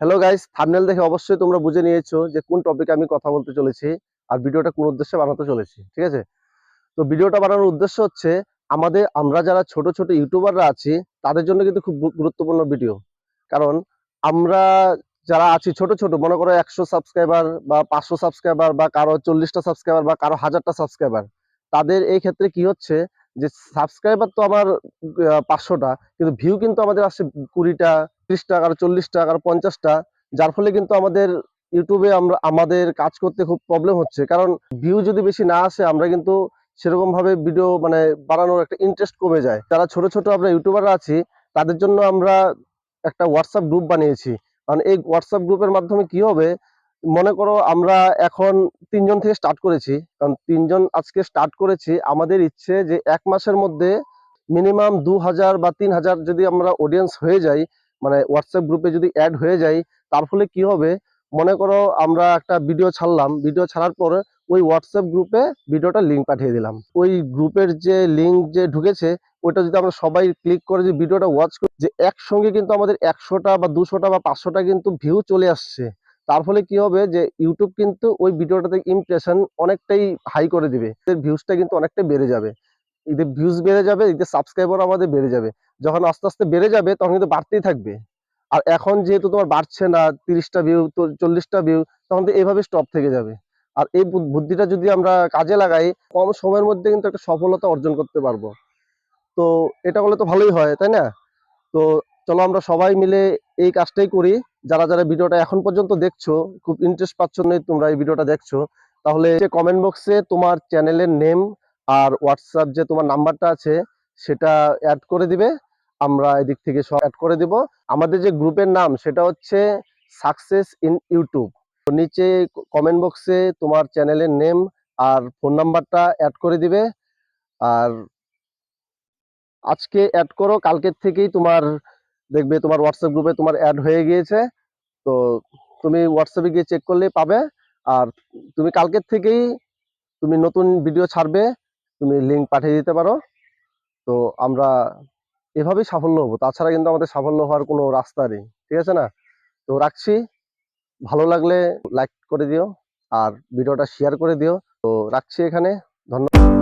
Hello guys, thumbnail দেখে অবশ্যই তোমরা বুঝে নিয়েছো যে কোন টপিকে আমি কথা বলতে চলেছি আর ভিডিওটা কোন উদ্দেশ্যে বানাতে চলেছি। ঠিক আছে? তো ভিডিওটা বানানোর উদ্দেশ্য হচ্ছে আমরা যারা ছোট ছোট ইউটিউবাররা আছি তাদের জন্য কিন্তু খুব গুরুত্বপূর্ণ ভিডিও। কারণ আমরা যারা আছি ছোট ছোট, মনে করো 100 সাবস্ক্রাইবার বা 500 সাবস্ক্রাইবার বা কারো 40টা সাবস্ক্রাইবার বা কারো 1000টা সাবস্ক্রাইবার, তাদের এই ক্ষেত্রে কি হচ্ছে যে সাবস্ক্রাইবার তো আমার 500টা, কিন্তু ভিউ কিন্তু আমাদের আসছে 20টা, 30টা, কারো 40টা, কারো 50টা। যার ফলে কিন্তু আমাদের ইউটিউবে আমাদের কাজ করতে খুব প্রবলেম হচ্ছে। কারণ ভিউ যদি বেশি না আসে, আমরা কিন্তু সেরকম ভাবে ভিডিও মানে বানানোর একটা ইন্টারেস্ট কমে যায়। যারা ছোট ছোট আমরা ইউটিউবাররা আছি তাদের জন্য আমরা একটা হোয়াটসঅ্যাপ গ্রুপ বানিয়েছি। কারণ এই হোয়াটসঅ্যাপ গ্রুপের মাধ্যমে কি হবে, মনে করো আমরা এখন 3জন থেকে স্টার্ট করেছি। কারণ 3জন আজকে স্টার্ট করেছি। আমাদের ইচ্ছে যে 1 মাসের মধ্যে মিনিমাম 2000 বা 3000 যদি আমরা অডিয়েন্স হয়ে যাই, মানে হোয়াটসঅ্যাপ গ্রুপে যদি অ্যাড হয়ে যাই, তার ফলে কি হবে, মনে করো আমরা একটা ভিডিও ছাড়লাম, ভিডিও ছাড়ার পরে ওই হোয়াটসঅ্যাপ গ্রুপে ভিডিওটা লিঙ্ক পাঠিয়ে দিলাম। ওই গ্রুপের যে লিঙ্ক যে ঢুকেছে ওইটা যদি আমরা সবাই ক্লিক করে যে ভিডিওটা ওয়াচ করি, যে একসঙ্গে কিন্তু আমাদের 100টা বা 200টা বা 500টা কিন্তু ভিউ চলে আসছে। তার ফলে কি হবে যে ইউটিউব কিন্তু ওই ভিডিওটাতে ইমপ্রেশন অনেকটাই হাই করে দিবে, ভিউজটা কিন্তু অনেকটাই বেড়ে যাবে। এতে ভিউজ বেড়ে যাবে, এতে সাবস্ক্রাইবার আমাদের বেড়ে যাবে। যখন আস্তে আস্তে বেড়ে যাবে তখন কিন্তু বাড়তেই থাকবে। আর এখন যেহেতু তোমার বাড়ছে না, 30টা ভিউ তো 40টা ভিউ, তখন তো এইভাবে স্টপ থেকে যাবে। আর এই বুদ্ধিটা যদি আমরা কাজে লাগাই, কম সময়ের মধ্যে কিন্তু একটা সফলতা অর্জন করতে পারবো। তো এটা হলে তো ভালোই হয়, তাই না? তো চলো আমরা সবাই মিলে এই কাজটাই করি। যারা যারা ভিডিওটা এখন পর্যন্ত দেখছো, খুব ইন্টারেস্ট পাচ্ছ না তোমরা এই ভিডিওটা দেখছো, তাহলে কমেন্ট বক্সে তোমার চ্যানেলের নেম আর হোয়াটসঅ্যাপ যে তোমার নাম্বারটা আছে সেটা অ্যাড করে দিবে। আমরা এদিক থেকে সব অ্যাড করে দিব। আমাদের যে গ্রুপের নাম সেটা হচ্ছে সাকসেস ইন ইউটিউব। তো নিচে কমেন্ট বক্সে তোমার চ্যানেলের নেম আর ফোন নাম্বারটা অ্যাড করে দিবে। আর আজকে অ্যাড করো, কালকের থেকেই তোমার দেখবে তোমার হোয়াটসঅ্যাপ গ্রুপে তোমার অ্যাড হয়ে গিয়েছে। তো তুমি হোয়াটসঅ্যাপে গিয়ে চেক করলেই পাবে। আর তুমি কালকের থেকেই তুমি নতুন ভিডিও ছাড়বে, তুমি লিঙ্ক পাঠিয়ে দিতে পারো। তো আমরা এভাবেই সাফল্য হবো, তাছাড়া কিন্তু আমাদের সাফল্য হওয়ার কোনো রাস্তা নেই। ঠিক আছে না? তো রাখছি। ভালো লাগলে লাইক করে দিও আর ভিডিওটা শেয়ার করে দিও। তো রাখছি এখানে। ধন্যবাদ।